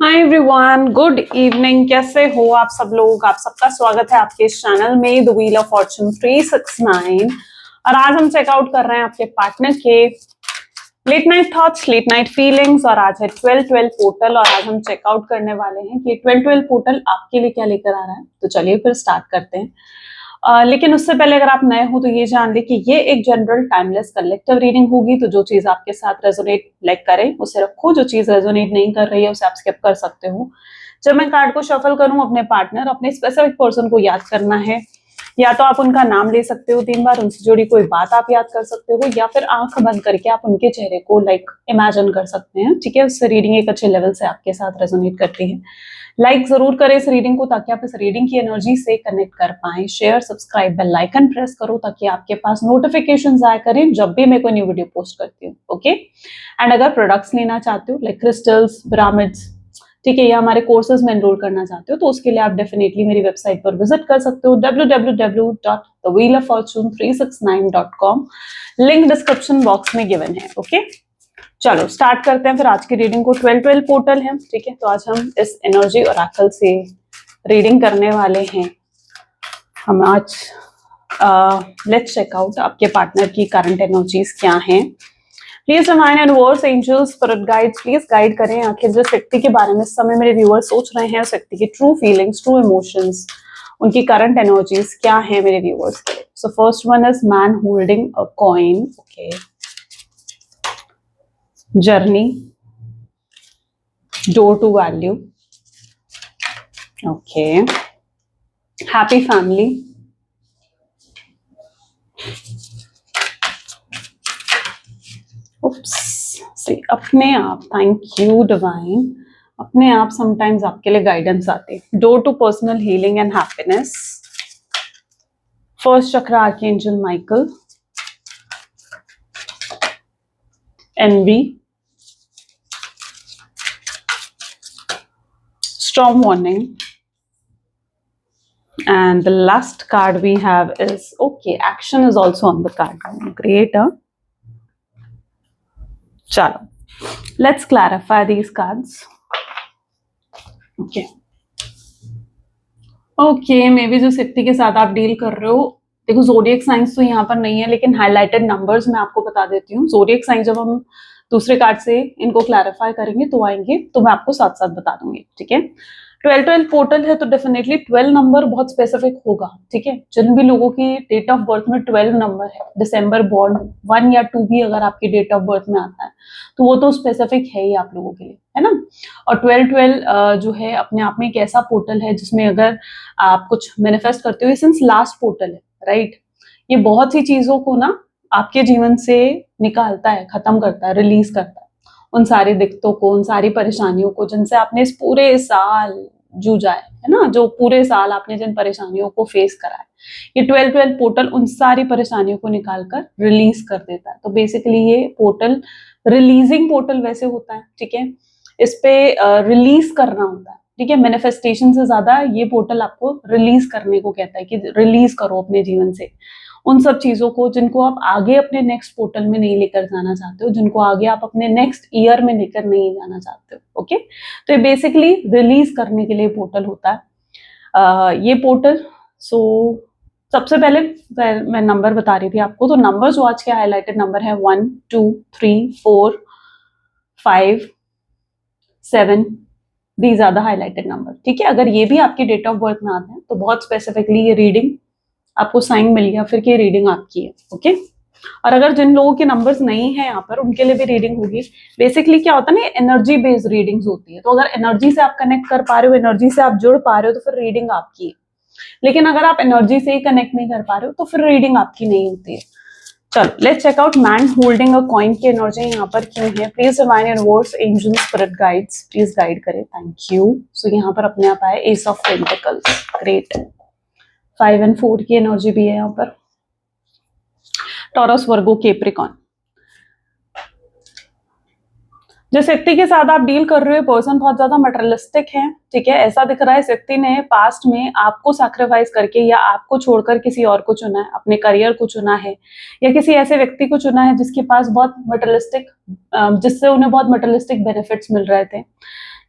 Hi everyone, good evening. कैसे हो आप सब लोग? आप सबका स्वागत है आपके इस चैनल में द व्हील ऑफ फॉर्चून 369। और आज हम चेकआउट कर रहे हैं आपके पार्टनर के late night thoughts, late night feelings. और आज है 12-12 पोर्टल और आज हम चेकआउट करने वाले हैं कि 12-12 पोर्टल आपके लिए क्या लेकर आ रहा है। तो चलिए फिर स्टार्ट करते हैं। लेकिन उससे पहले अगर आप नए हो तो ये जान ले कि ये एक जनरल टाइमलेस कलेक्टिव रीडिंग होगी। तो जो चीज आपके साथ रेजोनेट लाइक करे उसे रखो, जो चीज रेजोनेट नहीं कर रही है उसे आप स्किप कर सकते हो। जब मैं कार्ड को शफल करूं, अपने पार्टनर, अपने स्पेसिफिक पर्सन को याद करना है। या तो आप उनका नाम ले सकते हो 3 बार, उनसे जुड़ी कोई बात आप याद कर सकते हो, या फिर आंख बंद करके आप उनके चेहरे को इमेजिन कर सकते हैं। ठीक है, उससे रीडिंग एक अच्छे लेवल से आपके साथ रेजोनेट करती है। लाइक जरूर करें इस रीडिंग को ताकि आप इस रीडिंग की एनर्जी से कनेक्ट कर पाएं। Share, subscribe, bell icon press करो ताकि आपके पास नोटिफिकेशंस आया करें जब भी मैं कोई न्यू वीडियो पोस्ट करती हूँ। ओके, एंड अगर प्रोडक्ट्स लेना चाहते हो लाइक क्रिस्टल्स, पिरामिड्स, ठीक है, या हमारे कोर्सेज में एनरोल करना चाहते हो तो उसके लिए आप डेफिनेटली मेरी वेबसाइट पर विजिट कर सकते हो www.thewheeloffortune369.com। लिंक डिस्क्रिप्शन बॉक्स में गिवन है। ओके, चलो स्टार्ट करते हैं फिर आज की रीडिंग को। 12-12 पोर्टल है, ठीक है। तो आज हम इस एनर्जी ओरेकल से रीडिंग करने वाले हैं। हम आज लेट्स चेक आउट आपके पार्टनर की करंट एनर्जीज क्या हैं। Please divine universe, angels, spirit guides please guide करें आखिर जिस व्यक्ति के बारे में इस समय मेरे व्यूअर्स सोच रहे हैं, उस व्यक्ति की ट्रू फीलिंग्स, ट्रू इमोशंस, उनकी करंट एनर्जीज क्या है मेरे व्यूअर्स के लिए। So first one is man holding a coin. Okay, journey, door to value, okay, happy family, see, अपने आप, थैंक यू डिवाइन, अपने आप समटाइम्स आपके लिए गाइडेंस आते। Door to personal healing and happiness, first chakra archangel Michael, envy, storm warning, and the last card we have is okay, action is also on the card. Great, huh? चलो let's clarify these cards. okay, may be जो व्यक्ति के साथ आप deal कर रहे हो, देखो जोडियक साइंस तो यहाँ पर नहीं है लेकिन हाईलाइटेड नंबर्स मैं आपको बता देती हूँ। जोडियक साइंस जब हम दूसरे कार्ड से इनको क्लैरिफाई करेंगे तो आएंगे, तो मैं आपको साथ साथ बता दूंगी। ठीक है, 12-12 पोर्टल है तो डेफिनेटली 12 नंबर बहुत स्पेसिफिक होगा। ठीक है, जिन भी लोगों की डेट ऑफ बर्थ में 12 नंबर है, दिसंबर बॉर्न 1 या 2 भी अगर आपकी डेट ऑफ बर्थ में आता है तो वो तो स्पेसिफिक है ही आप लोगों के लिए, है ना। और 12-12 जो है अपने आप में एक ऐसा पोर्टल है जिसमें अगर आप कुछ मैनिफेस्ट करते हो, सिंस लास्ट पोर्टल है, राइट। ये बहुत सी चीजों को ना आपके जीवन से निकालता है, खत्म करता है, रिलीज करता है, उन सारी दिक्कतों को, उन सारी परेशानियों को जिनसे आपने इस पूरे साल जूझा है ना, जो पूरे साल आपने जिन परेशानियों को फेस करा है, ये 12-12 पोर्टल उन सारी परेशानियों को निकालकर रिलीज कर देता है। तो बेसिकली ये पोर्टल रिलीजिंग पोर्टल वैसे होता है, ठीक है, इस पे रिलीज करना होता है। ठीक है, मैनिफेस्टेशन से ज्यादा ये पोर्टल आपको रिलीज करने को कहता है कि रिलीज करो अपने जीवन से उन सब चीजों को जिनको आप आगे अपने नेक्स्ट पोर्टल में नहीं लेकर जाना चाहते हो, जिनको आगे आप अपने नेक्स्ट ईयर में लेकर नहीं जाना चाहते हो। ओके, तो ये बेसिकली रिलीज करने के लिए पोर्टल होता है ये पोर्टल। सो सबसे पहले मैं नंबर बता रही थी आपको, तो नंबर जो आज के हाईलाइटेड नंबर है 1, 2, 3, 4, 5, 7, these are the highlighted number. ठीक है, अगर ये भी आपकी डेट ऑफ बर्थ में आते हैं तो बहुत स्पेसिफिकली ये रीडिंग आपको साइन मिल गया, फिर की रीडिंग आपकी है। ओके, और अगर जिन लोगों के नंबर्स नहीं है यहाँ पर उनके लिए भी रीडिंग होगी। बेसिकली क्या होता है ना, एनर्जी बेस्ड रीडिंग्स होती है, तो अगर एनर्जी से आप कनेक्ट कर पा रहे हो, एनर्जी से आप जुड़ पा रहे हो तो फिर रीडिंग आपकी है। लेकिन अगर आप एनर्जी से ही कनेक्ट नहीं कर पा रहे हो तो फिर रीडिंग आपकी नहीं होती है। चलो let's check out man holding a coin की एनर्जी यहाँ पर क्यों है। Please divine universe, angels, spirit guides please guide करे, थैंक यू। सो यहाँ पर अपने आप आए एस ऑफ पेंटिकल्स, ग्रेट। 5 और 4 की एनर्जी भी है यहाँ पर। टॉरस, वर्गो, कैप्रिकॉर्न, जिस व्यक्ति के साथ आप डील कर रहे हो पर्सन बहुत ज्यादा मटेरियलिस्टिक है। ठीक है, ऐसा दिख रहा है इस व्यक्ति ने पास्ट में आपको सैक्रिफाइस करके या आपको छोड़कर किसी और को चुना है, अपने करियर को चुना है, या किसी ऐसे व्यक्ति को चुना है जिसके पास बहुत मटेरियलिस्टिक, जिससे उन्हें बहुत मटेरियलिस्टिक बेनिफिट्स मिल रहे थे।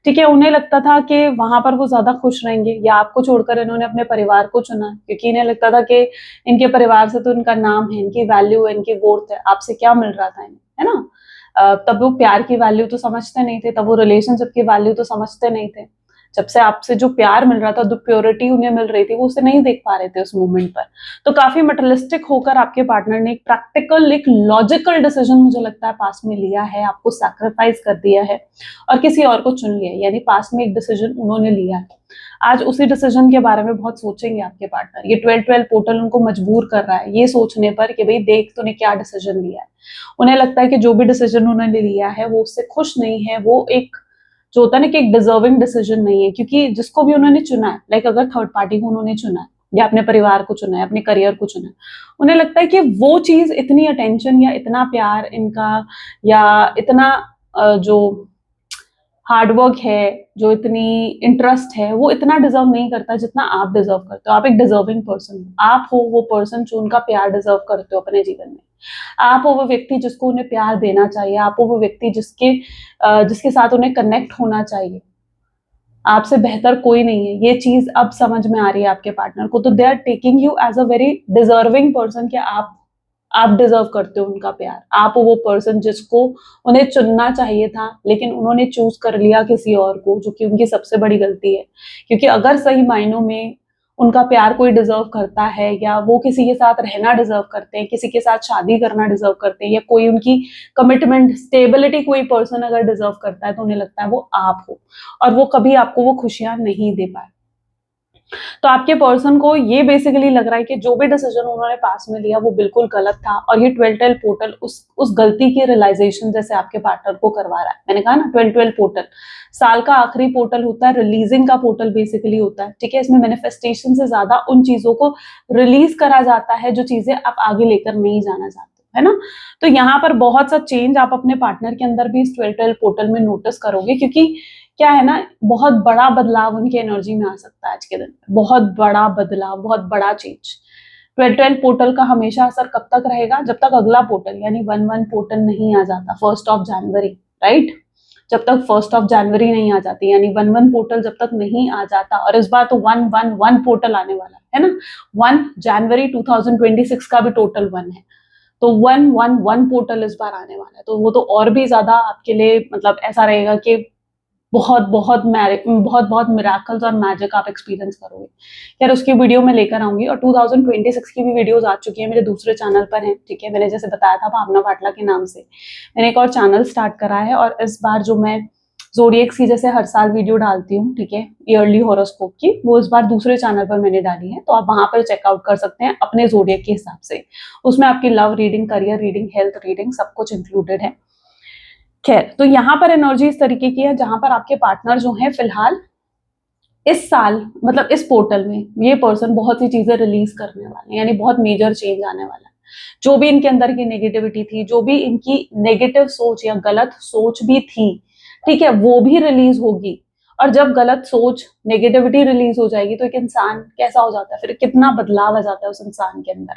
ठीक है। उन्हें लगता था कि वहां पर वो ज्यादा खुश रहेंगे, या आपको छोड़कर इन्होंने अपने परिवार को चुना क्योंकि इन्हें लगता था कि इनके परिवार से तो इनका नाम है, इनकी वैल्यू है, इनकी वर्थ है। आपसे क्या मिल रहा था इन्हें, है ना? तब वो प्यार की वैल्यू तो समझते नहीं थे, तब वो रिलेशनशिप की वैल्यू तो समझते नहीं थे। जब से आपसे जो प्यार मिल रहा था, जो प्योरिटी उन्हें मिल रही थी, वो उसे नहीं देख पा रहे थे उस मोमेंट पर। तो काफी मटेरियलिस्टिक होकर आपके पार्टनर ने एक प्रैक्टिकल, एक लॉजिकल डिसीजन मुझे लगता है पास में लिया है, आपको सैक्रिफाइस कर दिया है और किसी और को चुन लिया, यानी पास में एक डिसीजन उन्होंने लिया है। आज उसी डिसीजन के बारे में बहुत सोचेंगे आपके पार्टनर। ये 12-12 पोर्टल उनको मजबूर कर रहा है ये सोचने पर कि भाई देख तूने क्या डिसीजन लिया है। उन्हें लगता है कि जो भी डिसीजन उन्होंने लिया है वो उससे खुश नहीं है, वो एक जो होता है ना कि एक डिजर्विंग डिसीजन नहीं है, क्योंकि जिसको भी उन्होंने चुना है, लाइक अगर थर्ड पार्टी को उन्होंने चुना है या अपने परिवार को चुना है, अपने करियर को चुना है, उन्हें लगता है कि वो चीज इतनी अटेंशन या इतना प्यार इनका या इतना जो हार्डवर्क है, जो इतनी इंटरेस्ट है, वो इतना डिजर्व नहीं करता जितना आप डिजर्व करते हो। आप एक डिजर्विंग पर्सन हो, आप हो वो पर्सन जो उनका प्यार डिजर्व करते हो अपने जीवन में। आप हो वो व्यक्ति जिसको उन्हें प्यार देना चाहिए, आप हो वो व्यक्ति जिसके साथ उन्हें कनेक्ट होना चाहिए। आपसे बेहतर कोई नहीं है, ये चीज अब समझ में आ रही है आपके पार्टनर को। तो they are taking you as a very deserving person कि आप डिजर्व करते हो उनका प्यार। आप वो पर्सन जिसको उन्हें चुनना चाहिए था, लेकिन उन्होंने चूज कर लिया किसी और को, जो कि उनकी सबसे बड़ी गलती है। क्योंकि अगर सही मायनों में उनका प्यार कोई डिजर्व करता है, या वो किसी के साथ रहना डिजर्व करते हैं, किसी के साथ शादी करना डिजर्व करते हैं, या कोई उनकी कमिटमेंट, स्टेबिलिटी कोई पर्सन अगर डिजर्व करता है, तो उन्हें लगता है वो आप हो, और वो कभी आपको वो खुशियां नहीं दे पाए। तो आपके पर्सन को ये बेसिकली लग रहा है कि जो भी डिसीजन उन्होंने पास में लिया वो बिल्कुल गलत था, और ये 12-12 पोर्टल उस गलती की रियलाइजेशन जैसे आपके पार्टनर को करवा रहा है। मैंने कहा ना 12-12 पोर्टल साल का आखिरी पोर्टल होता है, रिलीजिंग का पोर्टल बेसिकली होता है। ठीक है, इसमें मैनिफेस्टेशन से ज्यादा उन चीजों को रिलीज करा जाता है जो चीजें आप आगे लेकर नहीं जाना चाहते, है ना? तो यहाँ पर बहुत सा चेंज आप अपने पार्टनर के अंदर भी इस 12-12 पोर्टल में नोटिस करोगे, क्योंकि क्या है ना, बहुत बड़ा बदलाव उनकी एनर्जी में आ सकता है आज के दिन। बहुत बड़ा बदलाव, बहुत बड़ा चेंज। 12-12 पोर्टल का हमेशा असर कब तक रहेगा? जब तक अगला पोर्टल यानी 1-1 पोर्टल नहीं आ जाता, 1st ऑफ जनवरी, राइट? जब तक 1st ऑफ जनवरी नहीं आ जाती, यानी 1-1 पोर्टल जब तक नहीं आ जाता, और इस बार तो 1-1-1 पोर्टल आने वाला है ना। 1 जनवरी 2026 का भी टोटल 1 है, तो 1-1-1 पोर्टल इस बार आने वाला है। तो वो तो और भी ज्यादा आपके लिए मतलब ऐसा रहेगा कि बहुत बहुत बहुत बहुत मिराकल्स और मैजिक आप एक्सपीरियंस करोगे। यार उसकी वीडियो मैं लेकर आऊंगी, और 2026 की भी वीडियोस आ चुकी है, मेरे दूसरे चैनल पर हैं। ठीक है, मैंने जैसे बताया था भावना भाटला के नाम से मैंने एक और चैनल स्टार्ट करा है, और इस बार जो मैं ज़ोडिएक्स की जैसे हर साल वीडियो डालती हूँ, ठीक है, ईयरली हॉरोस्कोप की, वो इस बार दूसरे चैनल पर मैंने डाली है। तो आप वहां पर चेकआउट कर सकते हैं अपने ज़ोडिएक के हिसाब से। उसमें आपकी love reading, career reading, health reading सब कुछ इंक्लूडेड है। खैर, तो यहाँ पर एनर्जी इस तरीके की है जहां पर आपके पार्टनर जो है फिलहाल इस साल, मतलब इस पोर्टल में ये पर्सन बहुत सी चीजें रिलीज करने वाले हैं, यानी बहुत मेजर चेंज आने वाला है। जो भी इनके अंदर की नेगेटिविटी थी, जो भी इनकी नेगेटिव सोच या गलत सोच भी थी, ठीक है, वो भी रिलीज होगी। और जब गलत सोच, नेगेटिविटी रिलीज हो जाएगी, तो एक इंसान कैसा हो जाता है, फिर कितना बदलाव आ जाता है उस इंसान के अंदर।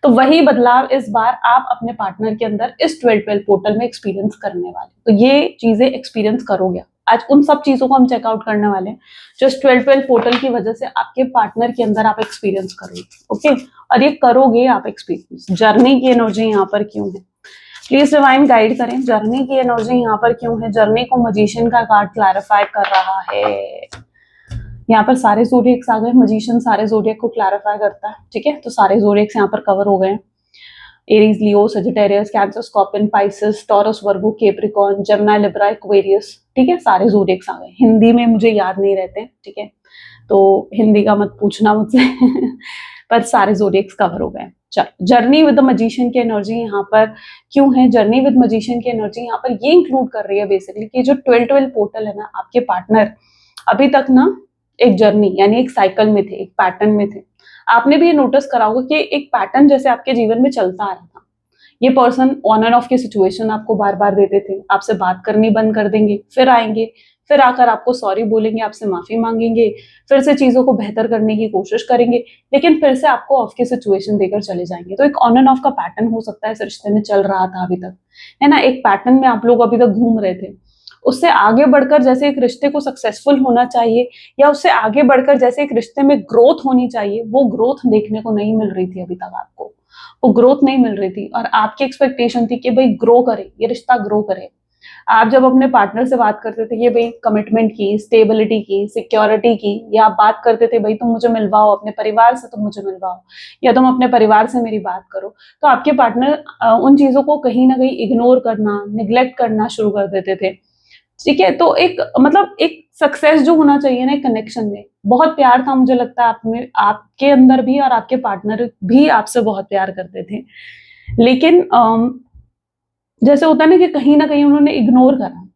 तो वही बदलाव इस बार आप अपने पार्टनर के अंदर इस 12-12 पोर्टल में एक्सपीरियंस करने वाले। तो ये चीजें एक्सपीरियंस करोगे आज, उन सब चीजों को हम चेकआउट करने वाले हैं जो इस 12-12 पोर्टल की वजह से आपके पार्टनर के अंदर आप एक्सपीरियंस करोगे। ओके, और ये करोगे आप एक्सपीरियंस। जर्नी की एनर्जी यहाँ पर क्यों है, प्लीज डिवाइन गाइड करें। जर्नी की एनर्जी यहाँ पर क्यों है? जर्नी को मजिशियन का कार्ड क्लैरिफाई कर रहा है। यहाँ पर सारे ज़ोडिएक्स आ गए, मजिशियन सारे ज़ोडिएक को क्लैरिफाई करता है। ठीक है, तो सारे ज़ोडिएक्स यहाँ पर कवर हो गए हैं। Aries, Leo, Sagittarius, Cancer, Scorpion, Pisces, Taurus, Virgo, Capricorn, Gemini, Libra, Aquarius. ठीक है, सारे ज़ोडिएक्स आ गए। हिंदी में मुझे याद नहीं रहते, ठीक है, तो हिंदी का मत पूछना मुझसे पर सारे ज़ोडिएक्स कवर हो गए। चलो, जर्नी विद द मजिशियन की एनर्जी यहाँ पर क्यों है? जर्नी विद मजिशियन की एनर्जी यहाँ पर ये इंक्लूड कर रही है बेसिकली कि जो 12-12 पोर्टल है ना, आपके पार्टनर अभी तक ना एक जर्नी यानी एक साइकिल में थे, एक पैटर्न में थे। आपने भी ये नोटिस करा होगा कि एक पैटर्न जैसे आपके जीवन में चलता आ रहा था। ये पर्सन ऑन एंड ऑफ की सिचुएशन आपको बार बार देते थे, आपसे बात करनी बंद कर देंगे, फिर आएंगे, फिर आकर आपको सॉरी बोलेंगे, आपसे माफी मांगेंगे, फिर से चीजों को बेहतर करने की कोशिश करेंगे, लेकिन फिर से आपको ऑफ की सिचुएशन देकर चले जाएंगे। तो एक ऑन एंड ऑफ का पैटर्न हो सकता है इस रिश्ते में चल रहा था अभी तक, है ना। एक पैटर्न में आप लोग अभी तक घूम रहे थे। उससे आगे बढ़कर जैसे एक रिश्ते को सक्सेसफुल होना चाहिए या उससे आगे बढ़कर जैसे एक रिश्ते में ग्रोथ होनी चाहिए, वो ग्रोथ देखने को नहीं मिल रही थी अभी तक आपको। वो ग्रोथ नहीं मिल रही थी और आपकी एक्सपेक्टेशन थी कि भाई ग्रो करे, ये रिश्ता ग्रो करे। आप जब अपने पार्टनर से बात करते थे कि भाई कमिटमेंट की, स्टेबिलिटी की, सिक्योरिटी की, या आप बात करते थे भाई तुम मुझे मिलवाओ, अपने परिवार से तुम मुझे मिलवाओ या तुम अपने परिवार से मेरी बात करो, तो आपके पार्टनर उन चीजों को कहीं ना कहीं इग्नोर करना, निग्लेक्ट करना शुरू कर देते थे। ठीक है, तो एक मतलब एक सक्सेस जो होना चाहिए ना कनेक्शन में, बहुत प्यार था, मुझे लगता है आप में, आपके अंदर भी, और आपके पार्टनर भी आपसे बहुत प्यार करते थे। लेकिन जैसे होता है ना कि कहीं ना कहीं उन्होंने इग्नोर करा,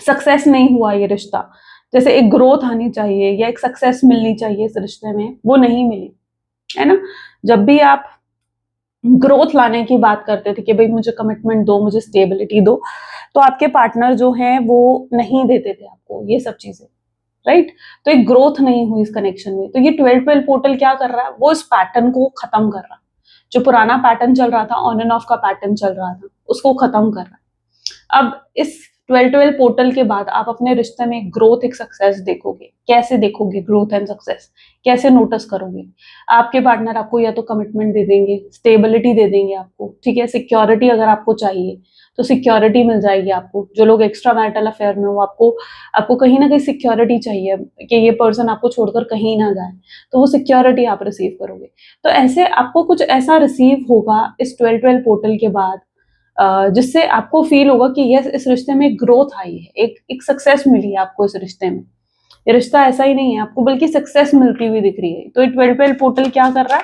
सक्सेस नहीं हुआ ये रिश्ता। जैसे एक ग्रोथ आनी चाहिए या एक सक्सेस मिलनी चाहिए इस रिश्ते में, वो नहीं मिली, है ना। जब भी आप ग्रोथ लाने की बात करते थे कि भाई मुझे कमिटमेंट दो, मुझे स्टेबिलिटी दो, तो आपके पार्टनर जो हैं वो नहीं देते थे आपको ये सब चीजें, राइट। तो एक ग्रोथ नहीं हुई इस कनेक्शन में। तो ये 12-12 पोर्टल क्या कर रहा है, वो इस पैटर्न को खत्म कर रहा है। जो पुराना पैटर्न चल रहा था, ऑन एंड ऑफ का पैटर्न चल रहा था, उसको खत्म कर रहा है। अब इस 12-12 पोर्टल के बाद आप अपने रिश्ते में ग्रोथ, एक सक्सेस देखोगे। कैसे देखोगे ग्रोथ एंड सक्सेस, कैसे नोटिस करोगे? आपके पार्टनर आपको या तो कमिटमेंट दे देंगे, स्टेबिलिटी दे देंगे आपको, ठीक है, सिक्योरिटी अगर आपको चाहिए तो सिक्योरिटी मिल जाएगी आपको। जो लोग एक्स्ट्रा मैरिटल अफेयर में हो, आपको आपको कहीं ना कहीं सिक्योरिटी चाहिए कि ये पर्सन आपको छोड़कर कहीं ना जाए, तो वो सिक्योरिटी आप रिसीव करोगे। तो ऐसे आपको कुछ ऐसा रिसीव होगा इस 12-12 पोर्टल के बाद, जिससे आपको फील होगा कि यस, इस रिश्ते में ग्रोथ आई है, एक एक सक्सेस मिली है आपको इस रिश्ते में। ये रिश्ता ऐसा ही नहीं है आपको, बल्कि सक्सेस मिलती हुई दिख रही है। तो ये 12-12 पोर्टल क्या कर रहा है,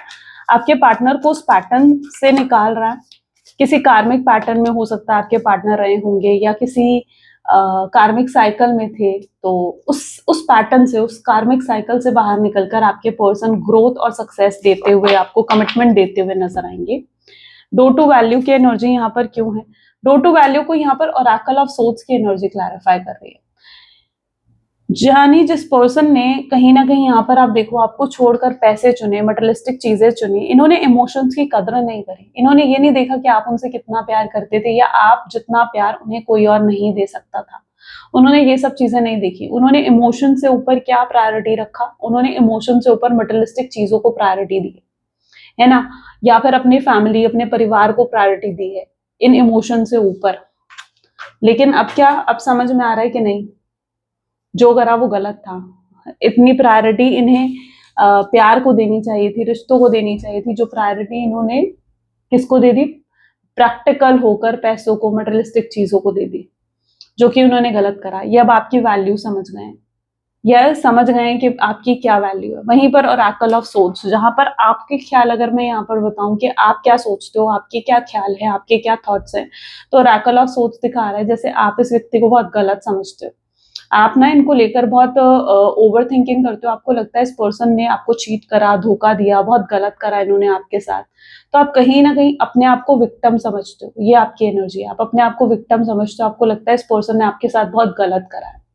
आपके पार्टनर को उस पैटर्न से निकाल रहा है। किसी कार्मिक पैटर्न में हो सकता है आपके पार्टनर रहे होंगे, या किसी कार्मिक साइकिल में थे, तो उस पैटर्न से, उस कार्मिक साइकिल से बाहर निकलकर आपके पर्सन ग्रोथ और सक्सेस देते हुए, आपको कमिटमेंट देते हुए नजर आएंगे। डो टू वैल्यू की एनर्जी यहाँ पर क्यों है? डो टू वैल्यू को यहाँ पर ओरेकल ऑफ सोल्स की एनर्जी क्लैरिफाई कर रही है। जानी जिस पर्सन ने कहीं ना कहीं यहाँ पर आप देखो, आपको छोड़कर पैसे चुने, मटेरियलिस्टिक चीजें चुनी, इन्होंने इमोशंस की कदर नहीं करी। इन्होंने ये नहीं देखा कि आप उनसे कितना प्यार करते थे या आप जितना प्यार उन्हें कोई और नहीं दे सकता था। उन्होंने ये सब चीजें नहीं देखी। उन्होंने इमोशन से ऊपर क्या प्रायोरिटी रखा? उन्होंने इमोशन से ऊपर मटेरियलिस्टिक चीजों को प्रायोरिटी दी है ना, या फिर अपनी फैमिली, अपने परिवार को प्रायोरिटी दी है इन इमोशन से ऊपर। लेकिन अब क्या, अब समझ में आ रहा है कि नहीं, जो करा वो गलत था। इतनी प्रायोरिटी इन्हें प्यार को देनी चाहिए थी, रिश्तों को देनी चाहिए थी। जो प्रायोरिटी इन्होंने किसको दे दी? प्रैक्टिकल होकर पैसों को, मटेरियलिस्टिक चीजों को दे दी, जो कि उन्होंने गलत करा। ये अब आपकी वैल्यू समझ गए, यह समझ गए कि आपकी क्या वैल्यू है। वहीं पर ओरेकल ऑफ सोल्स, जहां पर आपके ख्याल, अगर मैं यहाँ पर बताऊं कि आप क्या सोचते हो, आपके क्या ख्याल है, आपके क्या थॉट्स हैं, तो ओरेकल ऑफ सोल्स दिखा रहा है जैसे आप इस व्यक्ति को बहुत गलत समझते हो। आप ना इनको लेकर बहुत ओवर थिंकिंग करते हो। आपको लगता है इस पर्सन ने आपको चीट करा, धोखा दिया, बहुत गलत करा इन्होंने आपके साथ। तो आप कहीं ना कहीं अपने आप को विक्टिम समझते हो। ये आपकी एनर्जी है, आप अपने आप को विक्टिम समझते हो। आपको लगता है इस पर्सन ने आपके साथ बहुत गलत करा है।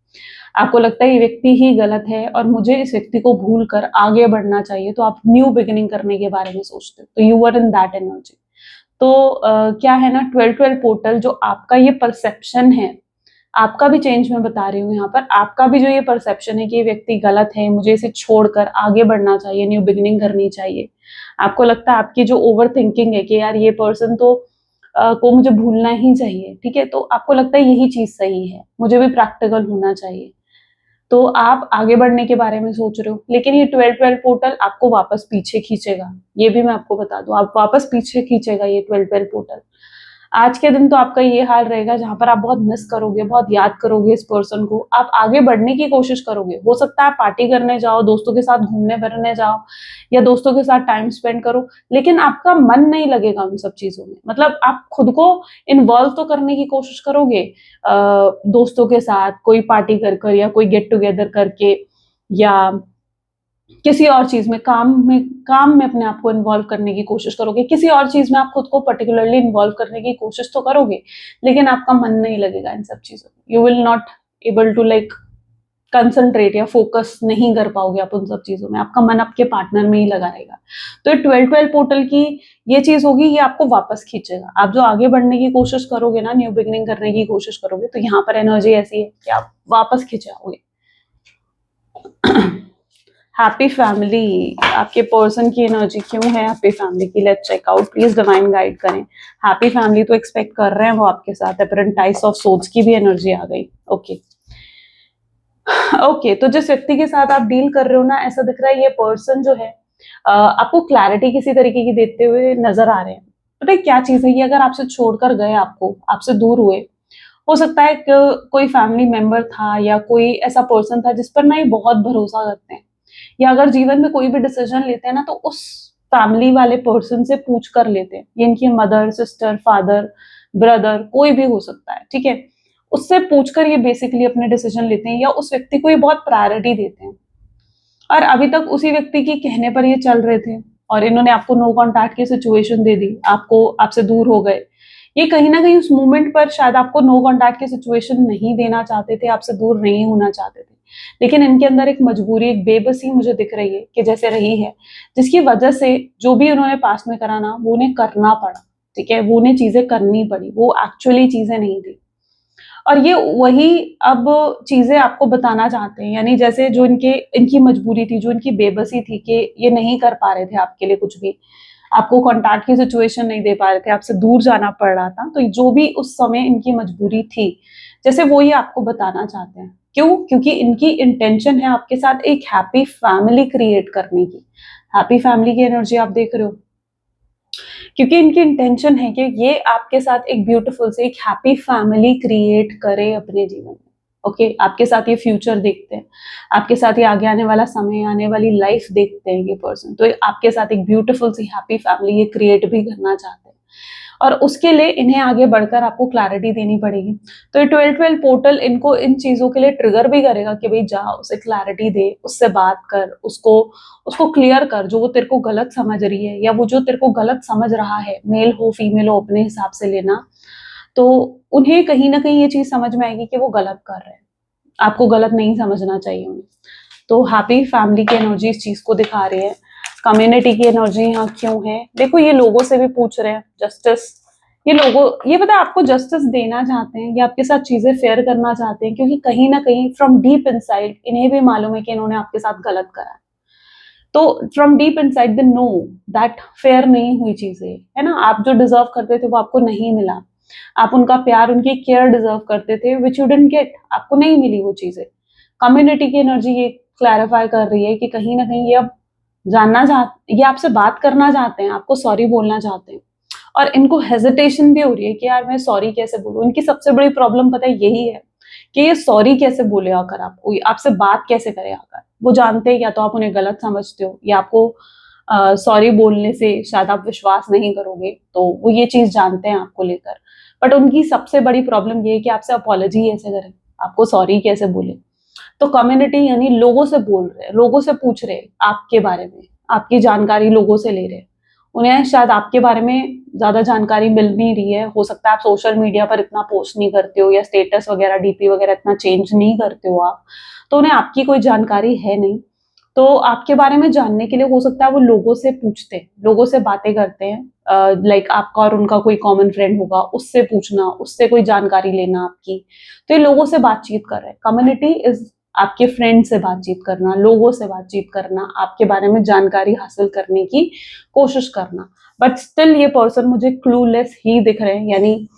आपको लगता है ये व्यक्ति ही गलत है और मुझे इस व्यक्ति को भूल कर आगे बढ़ना चाहिए, तो आप न्यू बिगिनिंग करने के बारे में सोचते हो। तो you are in that energy. तो क्या है ना, 12-12 पोर्टल जो आपका ये परसेप्शन है, आपका भी चेंज मैं बता रही हूँ यहाँ पर, आपका भी जो ये परसेप्शन है कि ये व्यक्ति गलत है, मुझे इसे छोड़कर आगे बढ़ना चाहिए, न्यू बिगिनिंग करनी चाहिए। आपको लगता है आपकी जो ओवर थिंकिंग है कि यार ये पर्सन तो को मुझे भूलना ही चाहिए, ठीक है, तो आपको लगता है यही चीज सही है, मुझे भी प्रैक्टिकल होना चाहिए। तो आप आगे बढ़ने के बारे में सोच रहे हो, लेकिन ये 12-12 पोर्टल आपको वापस पीछे खींचेगा। ये भी मैं आपको बता दूं, आप वापस पीछे खींचेगा ये 12-12 पोर्टल। आज के दिन तो आपका ये हाल रहेगा जहां पर आप बहुत मिस करोगे, बहुत याद करोगे इस पर्सन को। आप आगे बढ़ने की कोशिश करोगे। हो सकता है आप पार्टी करने जाओ, दोस्तों के साथ घूमने फिरने जाओ या दोस्तों के साथ टाइम स्पेंड करो, लेकिन आपका मन नहीं लगेगा उन सब चीजों में। मतलब आप खुद को इन्वॉल्व तो करने की कोशिश करोगे, दोस्तों के साथ कोई पार्टी कर या कोई गेट टुगेदर करके, या किसी और चीज में, काम में अपने आप को इन्वॉल्व करने की कोशिश करोगे। किसी और चीज में आप खुद को पर्टिकुलरली इन्वॉल्व करने की कोशिश तो करोगे, लेकिन आपका मन नहीं लगेगा इन सब चीजों में। You will not able to like concentrate या फोकस नहीं कर पाओगे आप उन सब चीजों में, आपका मन आपके पार्टनर में ही लगा रहेगा। तो ये 12-12 पोर्टल की ये चीज होगी, ये आपको वापस खींचेगा। आप जो आगे बढ़ने की कोशिश करोगे ना, न्यू बिगनिंग करने की कोशिश करोगे, तो यहाँ पर एनर्जी ऐसी है कि आप वापस खींच जाओगे। हैप्पी फैमिली, आपके पर्सन की एनर्जी क्यों है हैप्पी फैमिली की, let's check out. Please divine guide करें। हैप्पी फैमिली तो एक्सपेक्ट कर रहे हैं वो आपके साथ। एपेरेंटाइज ऑफ सोल्स की भी एनर्जी आ गई। ओके, तो जिस व्यक्ति के साथ आप डील कर रहे हो ना, ऐसा दिख रहा है ये पर्सन जो है आपको क्लैरिटी किसी तरीके की देते हुए नजर आ रहे हैं। पता है क्या चीज है, ये अगर आपसे छोड़कर गए, आपको आपसे दूर हुए, हो सकता है कि कोई फैमिली मेंबर था या कोई ऐसा पर्सन था जिस पर ना ये बहुत भरोसा करते हैं, या अगर जीवन में कोई भी डिसीजन लेते हैं ना, तो उस फैमिली वाले पर्सन से पूछ कर लेते हैं। ये इनकी मदर, सिस्टर, फादर, ब्रदर, कोई भी हो सकता है, ठीक है। उससे पूछकर ये बेसिकली अपने डिसीजन लेते हैं, या उस व्यक्ति को ये बहुत प्रायोरिटी देते हैं। और अभी तक उसी व्यक्ति के कहने पर ये चल रहे थे, और इन्होंने आपको नो कॉन्टैक्ट की सिचुएशन दे दी, आपको आपसे दूर हो गए। ये कहीं ना कहीं उस मोमेंट पर शायद आपको नो कॉन्टैक्ट की सिचुएशन नहीं देना चाहते थे, आपसे दूर नहीं होना चाहते थे, लेकिन इनके अंदर एक मजबूरी, एक बेबसी मुझे दिख रही है कि जैसे रही है, जिसकी वजह से जो भी उन्होंने पास में करा ना, वो उन्हें करना पड़ा, ठीक है। वो उन्हें चीजें करनी पड़ी, वो एक्चुअली चीजें नहीं थी। और ये वही अब चीजें आपको बताना चाहते हैं, यानी जैसे जो इनकी मजबूरी थी, जो इनकी बेबसी थी कि ये नहीं कर पा रहे थे आपके लिए कुछ भी, आपको कांटेक्ट की सिचुएशन नहीं दे पा रहे थे, आपसे दूर जाना पड़ रहा था, तो जो भी उस समय इनकी मजबूरी थी, जैसे वो ये आपको बताना चाहते हैं। क्यों? क्योंकि इनकी इंटेंशन है आपके साथ एक हैप्पी फैमिली क्रिएट करने की। हैप्पी फैमिली की एनर्जी आप देख रहे हो, क्योंकि इनकी इंटेंशन है कि ये आपके साथ एक ब्यूटीफुल से एक हैप्पी फैमिली क्रिएट करे अपने जीवन में। ओके, आपके साथ ये फ्यूचर देखते हैं, आपके साथ ये आगे आने वाला समय, आने वाली लाइफ देखते हैं ये पर्सन, तो आपके साथ एक ब्यूटीफुल सी हैप्पी फैमिली ये क्रिएट भी करना चाहते हैं। और उसके लिए इन्हें आगे बढ़कर आपको क्लैरिटी देनी पड़ेगी। तो ये 12-12 पोर्टल इनको इन चीजों के लिए ट्रिगर भी करेगा कि भाई जा, उसे क्लैरिटी दे, उससे बात कर, उसको क्लियर कर, जो वो तेरे को गलत समझ रही है, या वो जो तेरे को गलत समझ रहा है, मेल हो फीमेल हो, अपने हिसाब से लेना। तो उन्हें कहीं ना कहीं ये चीज समझ में आएगी कि वो गलत कर रहे हैं, आपको गलत नहीं समझना चाहिए उन्हें। तो हैप्पी फैमिली की एनर्जी इस चीज को दिखा रही है। कम्युनिटी की एनर्जी यहाँ क्यों है, देखो ये लोगों से भी पूछ रहे हैं जस्टिस। ये पता है आपको जस्टिस देना चाहते हैं, ये आपके साथ चीजें फेयर करना चाहते हैं, क्योंकि कहीं ना कहीं फ्रॉम डीप इनसाइड इन्हें भी मालूम है कि इन्होंने आपके साथ गलत करा है। तो from deep inside they know that fair नहीं हुई चीजें, है ना। आप जो डिजर्व करते थे वो आपको नहीं मिला, आप उनका प्यार, उनकी केयर डिजर्व करते थे, विच यू डिडंट गेट, आपको नहीं मिली वो चीजें। कम्युनिटी की एनर्जी ये क्लैरिफाई कर रही है कि कहीं ना कहीं ये अब ये आपसे बात करना चाहते हैं, आपको सॉरी बोलना चाहते हैं, और इनको हेजिटेशन भी हो रही है कि यार मैं सॉरी कैसे बोलूं। इनकी सबसे बड़ी प्रॉब्लम पता है यही है कि ये सॉरी कैसे बोले आकर, आपसे बात कैसे करे आकर। वो जानते हैं या तो आप उन्हें गलत समझते हो, या आपको सॉरी बोलने से शायद आप विश्वास नहीं करोगे, तो वो ये चीज जानते हैं आपको लेकर। बट उनकी सबसे बड़ी प्रॉब्लम ये है कि आपसे अपॉलॉजी कैसे करें, आपको सॉरी कैसे बोले। तो कम्युनिटी यानी लोगों से बोल रहे हैं, लोगों से पूछ रहे हैं आपके बारे में, आपकी जानकारी लोगों से ले रहे हैं। उन्हें शायद आपके बारे में ज्यादा जानकारी मिल नहीं रही है, हो सकता है आप सोशल मीडिया पर इतना पोस्ट नहीं करते हो, या स्टेटस वगैरह, डीपी वगैरह इतना चेंज नहीं करते हो आप, तो उन्हें आपकी कोई जानकारी है नहीं। तो आपके बारे में जानने के लिए हो सकता है वो लोगों से पूछते हैं, लोगों से बातें करते हैं, लाइक आपका और उनका कोई कॉमन फ्रेंड होगा, उससे पूछना, उससे कोई जानकारी लेना आपकी। तो ये लोगों से बातचीत कर रहे हैं। कम्युनिटी इज आपके फ्रेंड से बातचीत करना, लोगों से बातचीत करना, आपके बारे में जानकारी हासिल करने की कोशिश करना। बट स्टिल ये पर्सन मुझे क्लूलेस ही दिख रहे हैं, यानी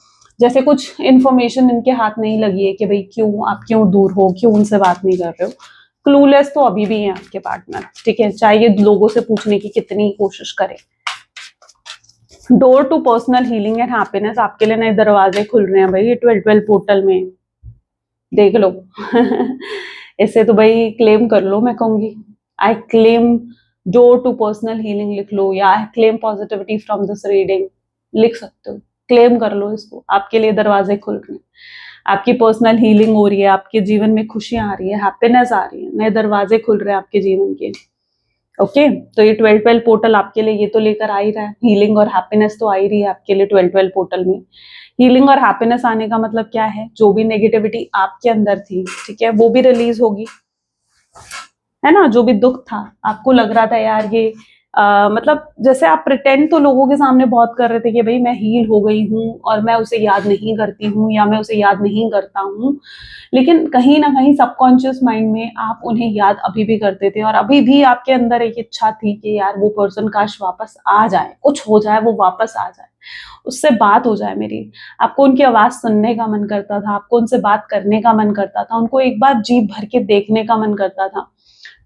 जैसे कुछ इन्फॉर्मेशन इनके हाथ नहीं लगी है कि भाई आप क्यों दूर हो, क्यों उनसे बात नहीं कर रहे हो। क्लूलेस तो अभी भी है आपके पार्टनर, ठीक है, चाहे ये लोगों से पूछने की कितनी कोशिश करे। Door to personal healing and happiness, आपके लिए नए दरवाजे खुल रहे हैं भाई ये 12-12 पोर्टल में, देख लो। ऐसे तो भाई क्लेम कर लो, मैं कहूंगी I claim door to personal healing लिख लो, या I claim positivity from this reading लिख सकते हो, क्लेम कर लो इसको। आपके लिए दरवाजे खुल रहे हैं, आपकी पर्सनल हीलिंग हो रही है, आपके जीवन में खुशियां आ रही है, हैप्पीनेस आ रही है, नए दरवाजे खुल रहे हैं आपके जीवन के। ओके, तो ये 12-12 पोर्टल आपके लिए ये तो लेकर आ ही रहा है, हीलिंग और हैप्पीनेस तो आ ही रही है आपके लिए 12-12 पोर्टल में। हीलिंग और हैप्पीनेस आने का मतलब क्या है, जो भी नेगेटिविटी आपके अंदर थी, ठीक है, वो भी रिलीज होगी, है ना, जो भी दुख था, आपको लग रहा था यार ये मतलब जैसे आप प्रिटेंड तो लोगों के सामने बहुत कर रहे थे कि भाई मैं हील हो गई हूँ और मैं उसे याद नहीं करती हूँ या मैं उसे याद नहीं करता हूँ, लेकिन कहीं ना कहीं सबकॉन्शियस माइंड में आप उन्हें याद अभी भी करते थे और अभी भी आपके अंदर एक इच्छा थी कि यार वो पर्सन काश वापस आ जाए, कुछ हो जाए, वो वापस आ जाए, उससे बात हो जाए मेरी। आपको उनकी आवाज सुनने का मन करता था, आपको उनसे बात करने का मन करता था, उनको एक बार जी भर के देखने का मन करता था।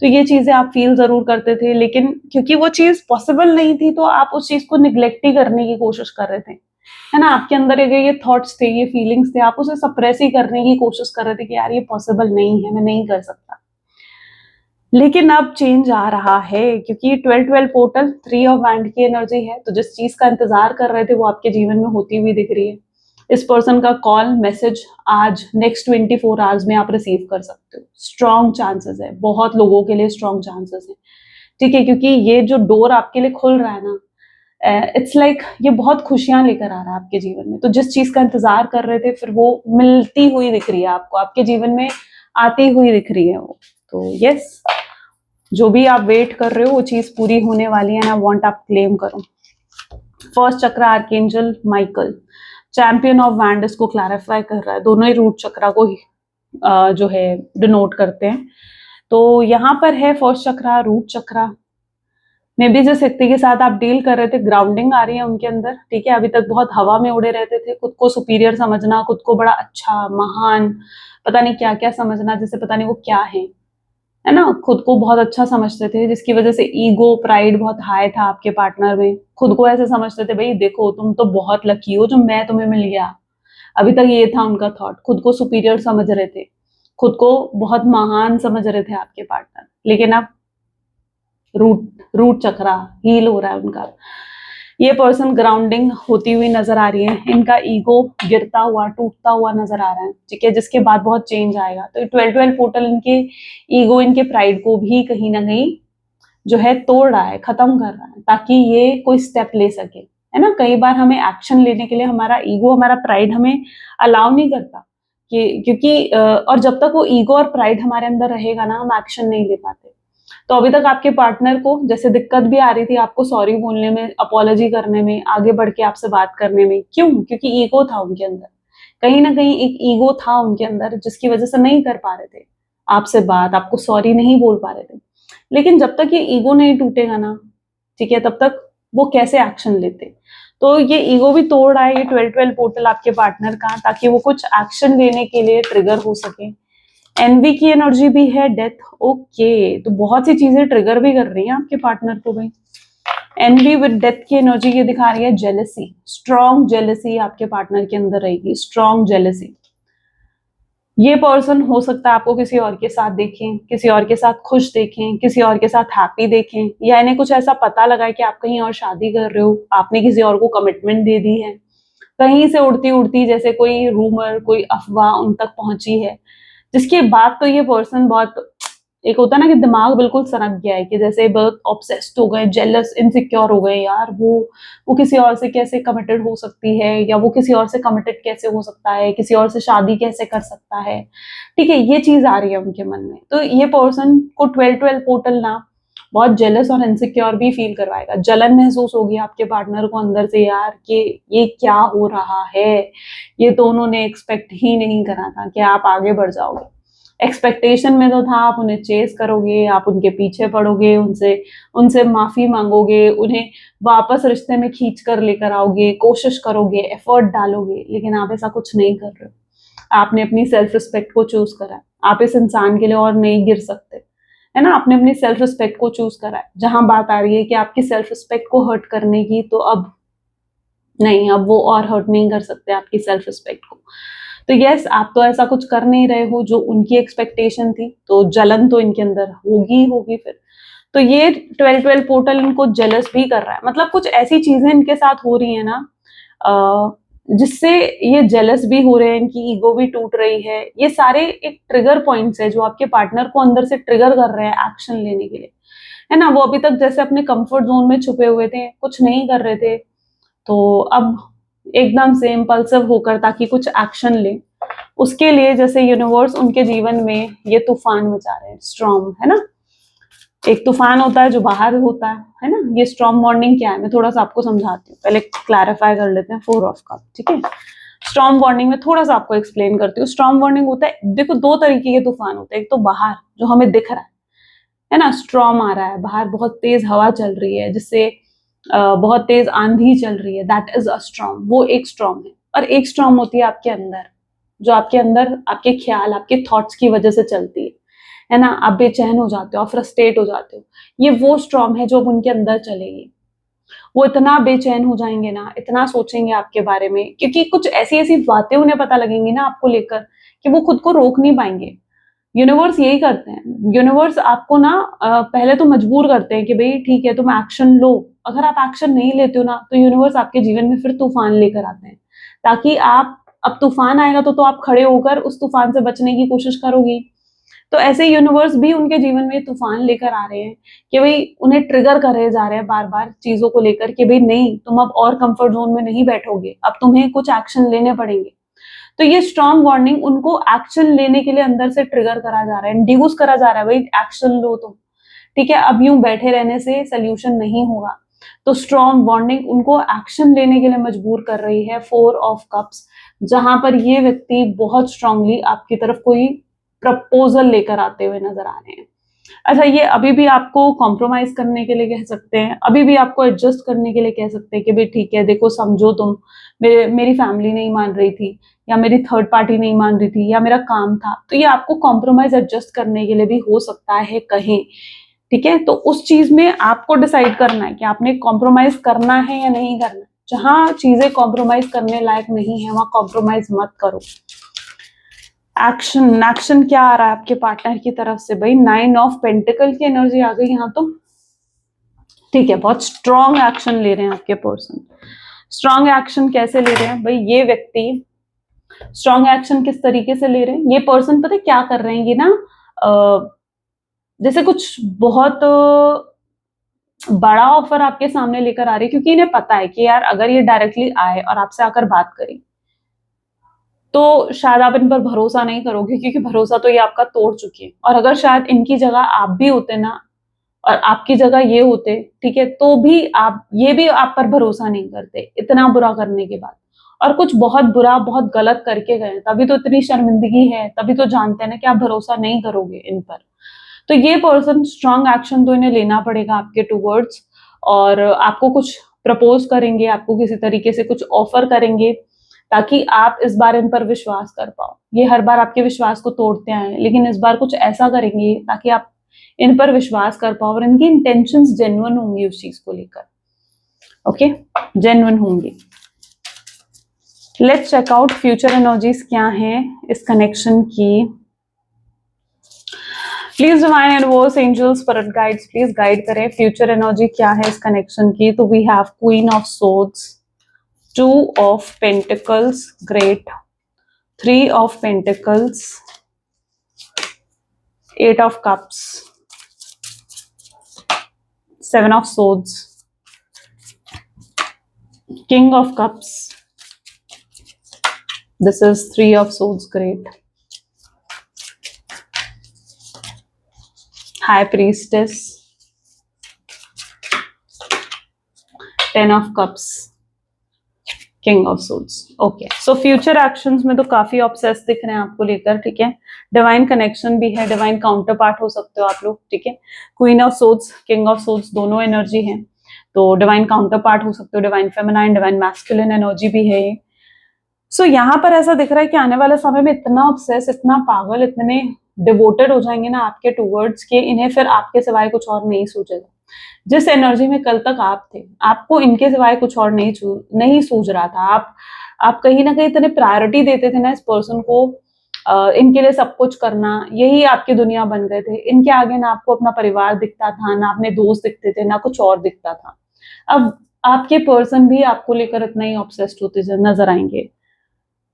तो ये चीजें आप फील जरूर करते थे, लेकिन क्योंकि वो चीज पॉसिबल नहीं थी तो आप उस चीज को निग्लेक्ट ही करने की कोशिश कर रहे थे, है ना। आपके अंदर ये थॉट्स थे, ये फीलिंग्स थे, आप उसे सप्रेस ही करने की कोशिश कर रहे थे कि यार ये पॉसिबल नहीं है, मैं नहीं कर सकता। लेकिन अब चेंज आ रहा है क्योंकि 12-12 पोर्टल 3 ऑफ वैंड की एनर्जी है, तो जिस चीज का इंतजार कर रहे थे वो आपके जीवन में होती हुई दिख रही है। इस पर्सन का कॉल मैसेज आज नेक्स्ट 24 आवर्स में आप रिसीव कर सकते हो। स्ट्रॉन्ग चांसेस है, बहुत लोगों के लिए स्ट्रॉन्ग चांसेस है, ठीक है, क्योंकि ये जो डोर आपके लिए खुल रहा है ना, इट्स लाइक ये बहुत खुशियां लेकर आ रहा है आपके जीवन में। तो जिस चीज का इंतजार कर रहे थे फिर वो मिलती हुई दिख रही है आपको, आपके जीवन में आती हुई दिख रही है वो। तो यस, जो भी आप वेट कर रहे हो वो चीज पूरी होने वाली है, आई वांट आप क्लेम करो। First chakra archangel Michael, champion of wand, इसको क्लैरिफाई कर रहा है, दोनों ही रूट चक्रा को ही जो है डिनोट करते हैं। तो यहाँ पर है first chakra, root chakra. Maybe जिस व्यक्ति के साथ आप डील कर रहे थे, ग्राउंडिंग आ रही है उनके अंदर, ठीक है। अभी तक बहुत हवा में उड़े रहते थे, खुद को सुपीरियर समझना, खुद को बड़ा अच्छा, महान, पता नहीं क्या क्या समझना, जैसे पता नहीं वो क्या है ना, खुद को बहुत अच्छा समझते थे, जिसकी वजह से ईगो, प्राइड बहुत हाई था आपके पार्टनर में। खुद को ऐसे समझते थे, भाई देखो तुम तो बहुत लकी हो जो मैं तुम्हें मिल गया। अभी तक ये था उनका थॉट, खुद को सुपीरियर समझ रहे थे, खुद को बहुत महान समझ रहे थे आपके पार्टनर। लेकिन अब रूट रूट चक्रा हील हो रहा है उनका। ये पर्सन ग्राउंडिंग होती हुई नजर आ रही है, इनका ईगो गिरता हुआ, टूटता हुआ नजर आ रहा है, ठीक है, जिसके बाद बहुत चेंज आएगा। तो 12-12 पोर्टल इनके ईगो, इनके प्राइड को भी कहीं ना कहीं जो है तोड़ रहा है, खत्म कर रहा है, ताकि ये कोई स्टेप ले सके, है ना। कई बार हमें एक्शन लेने के लिए हमारा ईगो, हमारा प्राइड हमें अलाउ नहीं करता कि, क्योंकि और जब तक वो ईगो और प्राइड हमारे अंदर रहेगा ना, हम एक्शन नहीं ले पाते। तो अभी तक आपके पार्टनर को जैसे दिक्कत भी आ रही थी आपको सॉरी बोलने में, अपॉलॉजी करने में, आगे बढ़ के आपसे बात करने में, क्यों? क्योंकि ईगो था उनके अंदर, कहीं ना कहीं एक ईगो था उनके अंदर, जिसकी वजह से नहीं कर पा रहे थे आपसे बात, आपको सॉरी नहीं बोल पा रहे थे। लेकिन जब तक ये ईगो नहीं टूटेगा ना, ठीक है, तब तक वो कैसे एक्शन लेते। तो ये ईगो भी तोड़ रहा है ये 12-12 पोर्टल आपके पार्टनर का, ताकि वो कुछ एक्शन लेने के लिए ट्रिगर हो सके। एनवी की एनर्जी भी है, डेथ, ओके, तो बहुत सी चीजें ट्रिगर भी कर रही हैं आपके पार्टनर को भाई। एनवी विद डेथ की एनर्जी ये दिखा रही है जेलसी, स्ट्रॉन्ग जेलसी आपके पार्टनर के अंदर रहेगी, स्ट्रॉन्ग जेलसी। ये पर्सन हो सकता है आपको किसी और के साथ देखें, किसी और के साथ खुश देखें, किसी और के साथ हैप्पी देखें, या इन्हें कुछ ऐसा पता लगा है कि आप कहीं और शादी कर रहे हो, आपने किसी और को कमिटमेंट दे दी है, कहीं से उड़ती उड़ती जैसे कोई रूमर, कोई अफवाह उन तक पहुंची है, जिसके बाद तो ये पर्सन बहुत, एक होता है ना कि दिमाग बिल्कुल सनक गया है, कि जैसे बहुत ऑब्सेस्ड हो गए, जेलस, इनसिक्योर हो गए, यार वो किसी और से कैसे कमिटेड हो सकती है, या वो किसी और से कमिटेड कैसे हो सकता है, किसी और से शादी कैसे कर सकता है, ठीक है, ये चीज आ रही है उनके मन में। तो ये पर्सन को 12-12 पोर्टल ना बहुत जेलस और इनसिक्योर भी फील करवाएगा, जलन महसूस होगी आपके पार्टनर को अंदर से, यार कि ये क्या हो रहा है, ये तो उन्होंने एक्सपेक्ट ही नहीं करा था कि आप आगे बढ़ जाओगे। एक्सपेक्टेशन में तो था आप उन्हें चेस करोगे, आप उनके पीछे पड़ोगे, उनसे उनसे माफी मांगोगे, उन्हें वापस रिश्ते में खींच कर लेकर आओगे, कोशिश करोगे, एफर्ट डालोगे, लेकिन आप ऐसा कुछ नहीं कर रहे हो। आपने अपनी सेल्फ रिस्पेक्ट को चूज करा है, आप इस इंसान के लिए और नहीं गिर सकते, है ना। आपने अपनी सेल्फ रिस्पेक्ट को चूज करा है। जहां बात आ रही है कि आपकी सेल्फ रिस्पेक्ट को हर्ट करने की, तो अब नहीं, अब वो और हर्ट नहीं कर सकते आपकी सेल्फ रिस्पेक्ट को। तो यस, आप तो ऐसा कुछ कर नहीं रहे हो जो उनकी एक्सपेक्टेशन थी, तो जलन तो इनके अंदर होगी होगी फिर। तो ये 12-12 पोर्टल इनको जेलस भी कर रहा है, मतलब कुछ ऐसी चीजें इनके साथ हो रही है ना, जिससे ये जेलस भी हो रहे हैं, इनकी ईगो भी टूट रही है। ये सारे एक ट्रिगर पॉइंट्स है जो आपके पार्टनर को अंदर से ट्रिगर कर रहे हैं एक्शन लेने के लिए, है ना। वो अभी तक जैसे अपने कंफर्ट जोन में छुपे हुए थे, कुछ नहीं कर रहे थे, तो अब एकदम से इम्पल्सिव होकर ताकि कुछ एक्शन ले, उसके लिए जैसे यूनिवर्स उनके जीवन में ये तूफान मचा रहे हैं, स्टॉर्म, है ना। एक तूफान होता है जो बाहर होता है ना। ये स्टॉर्म वार्निंग क्या है, मैं थोड़ा सा आपको समझाती हूँ, पहले क्लैरिफाई कर लेते हैं 4 ऑफ कप, ठीक है। स्टॉर्म वार्निंग में थोड़ा सा आपको एक्सप्लेन करती हूँ। स्टॉर्म वार्निंग होता है, देखो 2 तरीके के तूफान होते हैं। एक तो बाहर जो हमें दिख रहा है ना, स्टॉर्म आ रहा है बाहर, बहुत तेज हवा चल रही है, जिससे बहुत तेज आंधी चल रही है, दैट इज अ स्टॉर्म, वो एक स्टॉर्म है। और एक स्टॉर्म होती है आपके अंदर, जो आपके अंदर आपके ख्याल, आपके थॉट्स की वजह से चलती है ना। आप बेचैन हो जाते हो, आप फ्रस्ट्रेट हो जाते हो, ये वो स्टॉर्म है जो अब उनके अंदर चलेगी। वो इतना बेचैन हो जाएंगे ना, इतना सोचेंगे आपके बारे में, क्योंकि कुछ ऐसी ऐसी बातें उन्हें पता लगेंगी ना आपको लेकर कि वो खुद को रोक नहीं पाएंगे। यूनिवर्स यही करते हैं, यूनिवर्स आपको ना पहले तो मजबूर करते हैं कि भाई ठीक है तुम एक्शन लो। अगर आप एक्शन नहीं लेते हो ना, तो यूनिवर्स आपके जीवन में फिर तूफान लेकर आते हैं, ताकि आप, अब तूफान आएगा तो आप खड़े होकर उस तूफान से बचने की कोशिश करोगी। तो ऐसे यूनिवर्स भी उनके जीवन में तूफान लेकर आ रहे हैं कि भाई उन्हें ट्रिगर करे जा रहे हैं बार बार चीजों को लेकर कि भाई नहीं, तुम अब और कंफर्ट जोन में नहीं बैठोगे, अब तुम्हें कुछ एक्शन लेने पड़ेंगे। तो ये स्ट्रॉन्ग वार्निंग उनको एक्शन लेने के लिए अंदर से ट्रिगर करा जा रहा है, इंड्यूस करा जा रहा है, भाई एक्शन लो तुम, ठीक है। अब यूं बैठे रहने से सोल्यूशन नहीं होगा। तो स्ट्रॉन्ग वार्निंग उनको एक्शन लेने के लिए मजबूर कर रही है, 4 ऑफ कप्स, जहां पर ये व्यक्ति बहुत स्ट्रांगली आपकी तरफ कोई प्रपोजल लेकर आते हुए नजर आ रहे हैं। अच्छा, ये अभी भी आपको कॉम्प्रोमाइज करने के लिए कह सकते हैं, अभी भी आपको एडजस्ट करने के लिए कह सकते हैं कि भाई ठीक है देखो समझो तुम, मेरी फैमिली नहीं मान रही थी, या मेरी थर्ड पार्टी नहीं मान रही थी, या मेरा काम था, तो ये आपको कॉम्प्रोमाइज एडजस्ट करने के लिए भी हो सकता है कहीं, ठीक है। तो उस चीज में आपको डिसाइड करना है कि आपने कॉम्प्रोमाइज करना है या नहीं करना। जहां चीजें कॉम्प्रोमाइज करने लायक नहीं है वहां कॉम्प्रोमाइज मत करो। एक्शन, एक्शन क्या आ रहा है आपके पार्टनर की तरफ से, भाई 9 ऑफ पेंटिकल की एनर्जी आ गई यहाँ तो, ठीक है। बहुत स्ट्रॉन्ग एक्शन ले रहे हैं आपके पर्सन। स्ट्रॉन्ग एक्शन कैसे ले रहे हैं भाई ये व्यक्ति, स्ट्रॉन्ग एक्शन किस तरीके से ले रहे हैं ये पर्सन, पता है क्या कर रहे हैं ये ना, जैसे कुछ बहुत बड़ा ऑफर आपके सामने लेकर आ रही है, क्योंकि इन्हें पता है कि यार अगर ये डायरेक्टली आए और आपसे आकर बात करें तो शायद आप इन पर भरोसा नहीं करोगे, क्योंकि भरोसा तो ये आपका तोड़ चुकी है। और अगर शायद इनकी जगह आप भी होते ना, और आपकी जगह ये होते, ठीक है, तो भी आप, ये भी आप पर भरोसा नहीं करते इतना बुरा करने के बाद। और कुछ बहुत बुरा, बहुत गलत करके गए, तभी तो इतनी शर्मिंदगी है, तभी तो जानते हैं ना कि आप भरोसा नहीं करोगे इन पर। तो ये पर्सन स्ट्रांग एक्शन तो इन्हें लेना पड़ेगा आपके टूवर्ड्स, और आपको कुछ प्रपोज करेंगे, आपको किसी तरीके से कुछ ऑफर करेंगे, ताकि आप इस बार इन पर विश्वास कर पाओ। ये हर बार आपके विश्वास को तोड़ते आए, लेकिन इस बार कुछ ऐसा करेंगे ताकि आप इन पर विश्वास कर पाओ, और इनकी इंटेंशंस जेन्युइन होंगी उस चीज को लेकर, ओके, जेन्युइन होंगी। Let's check out future energies क्या हैं इस कनेक्शन की। Please divine universe, angels, spirit guides please guide करें फ्यूचर एनर्जी क्या है इस कनेक्शन की। तो we have queen of swords, 2 of pentacles, great, 3 of pentacles, 8 of cups, 7 of swords, king of cups, this is 3 of swords, great, high priestess, 10 of cups, king of swords। Okay, so future actions में तो काफी obsess दिख रहे हैं आपको लेकर, ठीक है। डिवाइन कनेक्शन भी है, डिवाइन काउंटर पार्ट हो सकते हो आप लोग, ठीक है। Queen of swords, king of swords दोनों एनर्जी है, तो डिवाइन काउंटर पार्ट हो सकते हो, divine feminine, divine masculine energy भी है। सो यहाँ पर ऐसा दिख रहा है कि आने वाले समय में इतना ऑब्सेस, इतना पागल, इतने डिवोटेड हो जाएंगे ना आपके टूवर्ड्स के, इन्हें फिर आपके सिवाय कुछ और नहीं सूझेगा। जिस एनर्जी में कल तक आप थे, आपको इनके सिवाय कुछ और नहीं सूझ रहा था। आप कहीं ना कहीं इतने प्रायोरिटी देते थे ना इस पर्सन को, इनके लिए सब कुछ करना, यही आपकी दुनिया बन गए थे। इनके आगे ना आपको अपना परिवार दिखता था, ना अपने दोस्त दिखते थे, ना कुछ और दिखता था। अब आपके पर्सन भी आपको लेकर इतना ही ऑब्सेस्ड होते नजर आएंगे,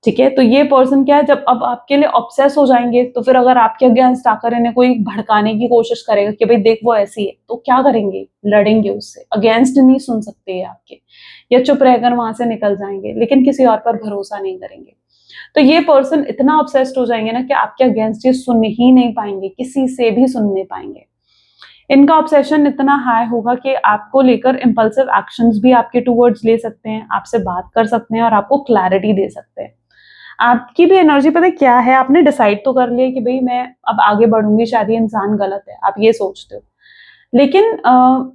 ठीक है। तो ये पर्सन क्या है, जब अब आपके लिए ऑब्सेस हो जाएंगे, तो फिर अगर आपके अगेंस्ट आकर इन्हें कोई भड़काने की कोशिश करेगा कि भाई देख वो ऐसी है, तो क्या करेंगे, लड़ेंगे उससे, अगेंस्ट नहीं सुन सकते आपके, या चुप रहकर वहां से निकल जाएंगे, लेकिन किसी और पर भरोसा नहीं करेंगे। तो ये पर्सन इतना ऑब्सेस्ड हो जाएंगे ना कि आपके अगेंस्ट ये सुन ही नहीं पाएंगे, किसी से भी सुन नहीं पाएंगे। इनका ऑब्सेशन इतना हाई होगा कि आपको लेकर इंपल्सिव एक्शंस भी आपके टूवर्ड्स ले सकते हैं, आपसे बात कर सकते हैं और आपको क्लैरिटी दे सकते हैं। आपकी भी एनर्जी पता है क्या है, आपने डिसाइड तो कर लिया कि भाई मैं अब आगे बढ़ूंगी, शायद ये इंसान गलत है, आप ये सोचते हो। लेकिन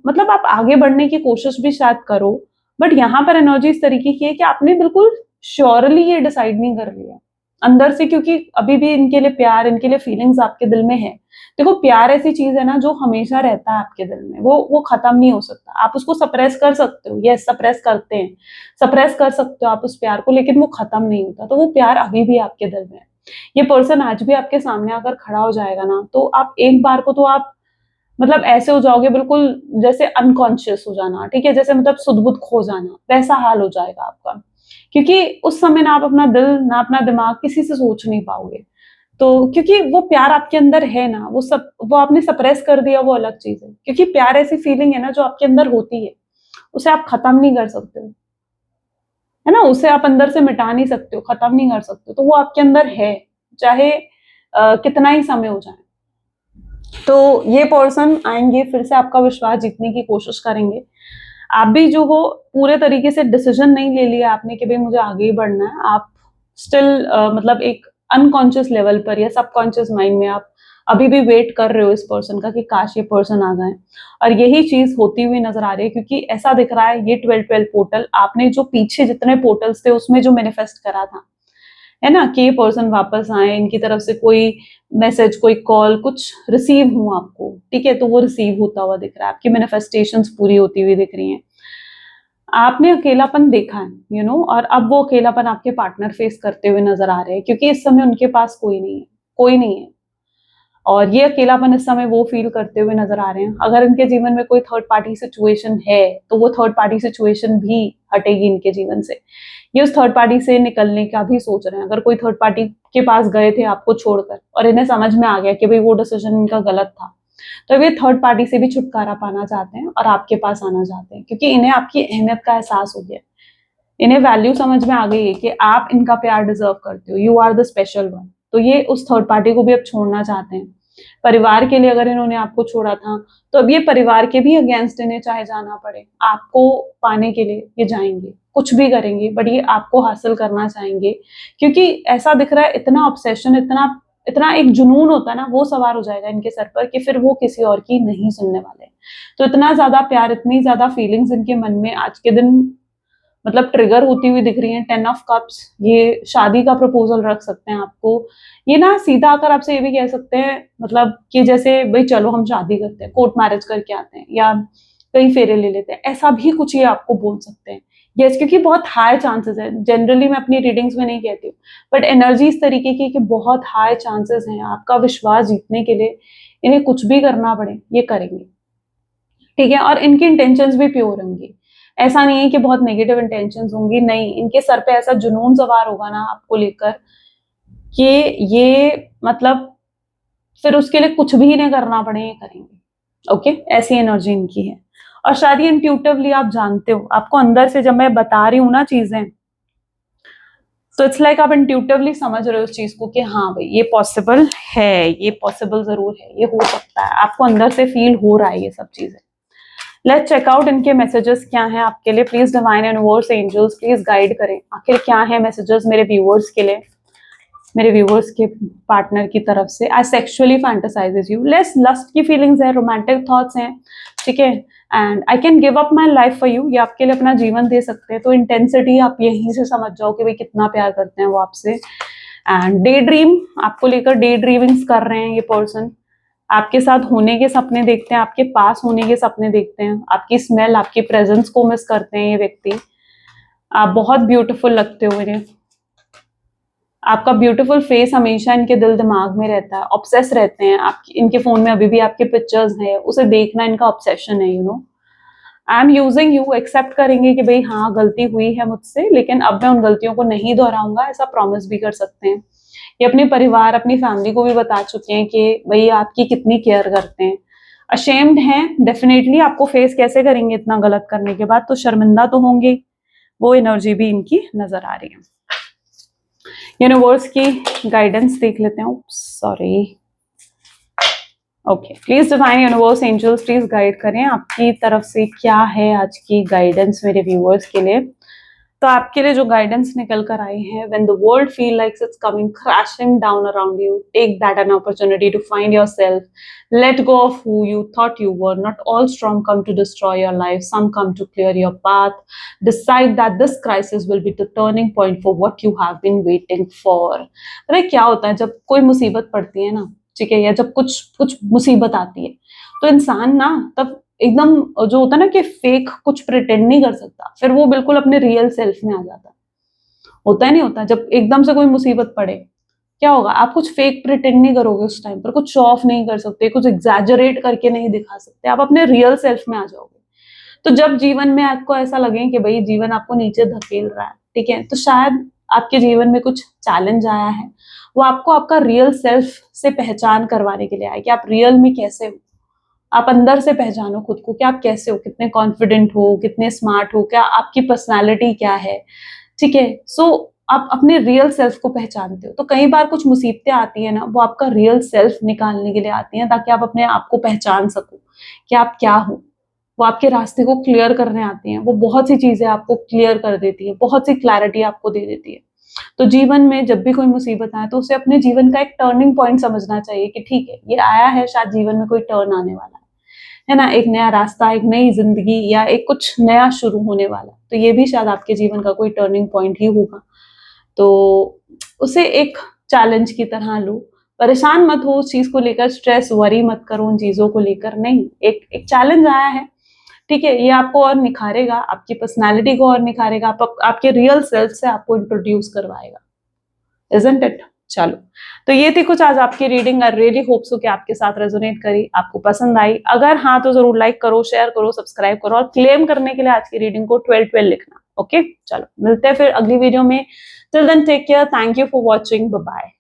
मतलब आप आगे बढ़ने की कोशिश भी शायद करो, बट यहाँ पर एनर्जी इस तरीके की है कि आपने बिल्कुल श्योरली ये डिसाइड नहीं कर लिया अंदर से, क्योंकि अभी भी इनके लिए प्यार, इनके लिए फीलिंग्स आपके दिल में है। देखो प्यार ऐसी चीज है ना जो हमेशा रहता है आपके दिल में, वो खत्म नहीं हो सकता। आप उसको सप्रेस कर सकते हो, यस सप्रेस करते हैं, सप्रेस कर सकते हो आप उस प्यार को, लेकिन वो खत्म नहीं होता। तो वो प्यार अभी भी आपके दिल में है। ये पर्सन आज भी आपके सामने आकर खड़ा हो जाएगा ना, तो आप एक बार को तो आप मतलब ऐसे हो जाओगे बिल्कुल जैसे अनकॉन्शियस हो जाना, ठीक है, जैसे मतलब सुध बुध खो जाना, वैसा हाल हो जाएगा आपका। क्योंकि उस समय ना आप अपना दिल ना अपना दिमाग किसी से सोच नहीं पाओगे। तो क्योंकि वो प्यार आपके अंदर है ना, वो आपने सप्रेस कर दिया, वो अलग चीज है। क्योंकि प्यार ऐसी फीलिंग है ना जो आपके अंदर होती है, उसे आप खत्म नहीं कर सकते हो, है ना, उसे आप अंदर से मिटा नहीं सकते हो, खत्म नहीं कर सकते हो। तो वो आपके अंदर है, चाहे कितना ही समय हो जाए। तो ये पर्सन आएंगे, फिर से आपका विश्वास जीतने की कोशिश करेंगे। आप भी जो हो पूरे तरीके से डिसीजन नहीं ले लिया आपने कि भाई मुझे आगे ही बढ़ना है, आप स्टिल मतलब एक अनकॉन्शियस लेवल पर या सबकॉन्शियस माइंड में आप अभी भी वेट कर रहे हो इस पर्सन का कि काश ये पर्सन आ जाए। और यही चीज होती हुई नजर आ रही है, क्योंकि ऐसा दिख रहा है ये 12-12 पोर्टल आपने जो पीछे जितने पोर्टल्स थे उसमें जो मैनिफेस्ट करा था, है ना, कि ये पर्सन वापस आए, इनकी तरफ से कोई मैसेज, कोई कॉल, कुछ रिसीव हो आपको, ठीक है, तो वो रिसीव होता हुआ दिख रहा है, आपकी मैनिफेस्टेशंस पूरी होती हुई दिख रही हैं। आपने अकेलापन देखा है, और अब वो अकेलापन आपके पार्टनर फेस करते हुए नजर आ रहे हैं, क्योंकि इस समय उनके पास कोई नहीं है, कोई नहीं है। और ये अकेलापन इस समय वो फील करते हुए नजर आ रहे हैं। अगर इनके जीवन में कोई थर्ड पार्टी सिचुएशन है तो वो थर्ड पार्टी सिचुएशन भी हटेगी इनके जीवन से। ये उस थर्ड पार्टी से निकलने का भी सोच रहे हैं। अगर कोई थर्ड पार्टी के पास गए थे आपको छोड़कर और इन्हें समझ में आ गया कि भाई वो डिसीजन इनका गलत था, तो वे थर्ड पार्टी से भी छुटकारा पाना चाहते हैं और आपके पास आना चाहते हैं, क्योंकि इन्हें आपकी अहमियत का एहसास हो गया। इन्हें वैल्यू समझ में आ गई है कि आप इनका प्यार डिजर्व करते हो, you are the special one. तो ये उस थर्ड पार्टी को भी अब छोड़ना चाहते हैं। परिवार के लिए अगर इन्होंने आपको छोड़ा था, तो अब ये परिवार के भी अगेंस्ट इन्हें चाहे जाना पड़े, आपको पाने के लिए ये जाएंगे, कुछ भी करेंगे, बट ये आपको हासिल करना चाहेंगे। क्योंकि ऐसा दिख रहा है इतना ऑब्सेशन, इतना इतना एक जुनून होता है ना, वो सवार हो जाएगा इनके सर पर कि फिर वो किसी और की नहीं सुनने वाले। तो इतना ज्यादा प्यार, इतनी ज्यादा फीलिंग्स इनके मन में आज के दिन मतलब ट्रिगर होती हुई दिख रही है। 10 ऑफ कप्स, ये शादी का प्रपोजल रख सकते हैं आपको। ये ना सीधा आकर आपसे ये भी कह सकते हैं, मतलब कि जैसे भाई चलो हम शादी करते हैं, कोर्ट मैरिज करके आते हैं या कहीं फेरे ले लेते हैं, ऐसा भी कुछ ये आपको बोल सकते हैं। यस, क्योंकि बहुत हाई चांसेस है। जनरली मैं अपनी रीडिंग्स में नहीं कहती हूँ, बट एनर्जी इस तरीके की कि बहुत हाई चांसेस हैं आपका विश्वास जीतने के लिए इन्हें कुछ भी करना पड़े ये करेंगे, ठीक है। और इनकी इंटेंशंस भी प्योर होंगी। ऐसा नहीं है कि बहुत नेगेटिव इंटेंशंस होंगी, नहीं, इनके सर पे ऐसा जुनून सवार होगा ना आपको लेकर कि ये मतलब फिर उसके लिए कुछ भी इन्हें करना पड़े ये करेंगे। ओके, ऐसी एनर्जी इनकी है। और शायद ये इंट्यूटिवली आप जानते हो, आपको अंदर से जब मैं बता रही हूँ ना चीजें, तो इट्स लाइक आप इंट्यूटिवली समझ रहे हो उस चीज को कि हाँ भाई ये पॉसिबल है, ये पॉसिबल जरूर है, ये हो सकता है। आपको अंदर से फील हो रहा है ये सब चीजें। लेट्स चेक आउट इनके मैसेजेस क्या हैं आपके लिए। Please divine universe, angels please guide करें, आखिर क्या है मैसेजेस मेरे व्यूअर्स के लिए, मेरे व्यूअर्स के पार्टनर की तरफ से। आई सेक्सुअली फैंटासाइजेस यू, लेस लस्ट की फीलिंग्स है, रोमांटिक थॉट्स हैं, ठीक है। And I can give up my life for you, ये आपके लिए अपना जीवन दे सकते हैं। तो इंटेंसिटी आप यहीं से समझ जाओ कि भाई कितना प्यार करते हैं वो आपसे। एंड डे ड्रीम, आपको लेकर डे ड्रीमिंग्स कर रहे हैं ये पर्सन। आपके साथ होने के सपने देखते हैं, आपके पास होने के सपने देखते हैं, आपकी स्मेल, आपकी प्रेजेंस को मिस करते हैं ये व्यक्ति। आप बहुत ब्यूटीफुल लगते हो इन्हें, आपका ब्यूटीफुल फेस हमेशा इनके दिल दिमाग में रहता है, ऑब्सेस रहते हैं। आप इनके फोन में अभी भी आपके पिक्चर्स हैं, उसे देखना इनका ऑब्सेशन है। I am using you, accept करेंगे कि भाई हाँ गलती हुई है मुझसे, लेकिन अब मैं उन गलतियों को नहीं दोहराऊंगा, ऐसा प्रॉमिस भी कर सकते हैं। ये अपने परिवार, अपनी फैमिली को भी बता चुके हैं कि भाई आपकी कितनी केयर करते हैं। अशेम्ड हैं, डेफिनेटली आपको फेस कैसे करेंगे इतना गलत करने के बाद, तो शर्मिंदा तो होंगे, वो एनर्जी भी इनकी नजर आ रही है। यूनिवर्स की गाइडेंस देख लेते हैं। Sorry, okay, please divine universe angels please guide करें आपकी तरफ से क्या है आज की गाइडेंस मेरे व्यूअर्स के लिए। तो आपके लिए जो गाइडेंस निकल कर आई है, when the world feel like it's coming crashing down around you, take that an opportunity to find yourself, let go of who you thought you were. Not all storm come to destroy your life, some come to clear your path. Decide that this crisis will be the turning point for what you have been waiting for. अरे क्या होता है जब कोई मुसीबत पड़ती है ना, ठीक है, या जब कुछ कुछ मुसीबत आती है, तो इंसान ना तब एकदम जो होता है ना कि फेक कुछ प्रिटेंड नहीं कर सकता, फिर वो बिल्कुल अपने रियल सेल्फ में आ जाता है। होता है नहीं होता, जब एकदम से कोई मुसीबत पड़े क्या होगा, आप कुछ फेक प्रिटेंड नहीं करोगे उस टाइम पर, कुछ शो ऑफ नहीं कर सकते, कुछ एग्जैजरेट करके नहीं दिखा सकते, आप अपने रियल सेल्फ में आ जाओगे। तो जब जीवन में आपको ऐसा लगे कि भाई जीवन आपको नीचे धकेल रहा है, ठीक है, तो शायद आपके जीवन में कुछ चैलेंज आया है, वो आपको आपका रियल सेल्फ से पहचान करवाने के लिए आया कि आप रियल में कैसे हो। आप अंदर से पहचानो खुद को कि आप कैसे हो, कितने कॉन्फिडेंट हो, कितने स्मार्ट हो, क्या आपकी पर्सनालिटी क्या है, ठीक है। सो आप अपने रियल सेल्फ को पहचानते हो। तो कई बार कुछ मुसीबतें आती है ना, वो आपका रियल सेल्फ निकालने के लिए आती हैं, ताकि आप अपने आप को पहचान सको कि आप क्या हो। वो आपके रास्ते को क्लियर करने आती हैं, वो बहुत सी चीजें आपको क्लियर कर देती है, बहुत सी क्लैरिटी आपको दे देती है। तो जीवन में जब भी कोई मुसीबत आए तो उसे अपने जीवन का एक टर्निंग पॉइंट समझना चाहिए कि ठीक है, ये आया है, शायद जीवन में कोई टर्न आने वाला है ना, एक नया रास्ता, एक नई जिंदगी, या एक कुछ नया शुरू होने वाला। तो ये भी शायद आपके जीवन का कोई टर्निंग पॉइंट ही होगा। तो उसे एक चैलेंज की तरह लो, परेशान मत हो उस चीज को लेकर, स्ट्रेस वरी मत करो उन चीजों को लेकर, नहीं, एक चैलेंज आया है, ठीक है, ये आपको और निखारेगा, आपकी पर्सनालिटी को और निखारेगा, आपके रियल सेल्फ से आपको इंट्रोड्यूस करवाएगा, इजंट इट। चलो, तो ये थी कुछ आज आपकी reading. I really hope so कि आपके साथ रेजोनेट करी, आपको पसंद आई। अगर हाँ तो जरूर लाइक करो, शेयर करो, सब्सक्राइब करो, और क्लेम करने के लिए आज की रीडिंग को 12-12 लिखना। ओके, चलो मिलते हैं फिर अगली वीडियो में। Till then take care, thank you for watching, bye bye.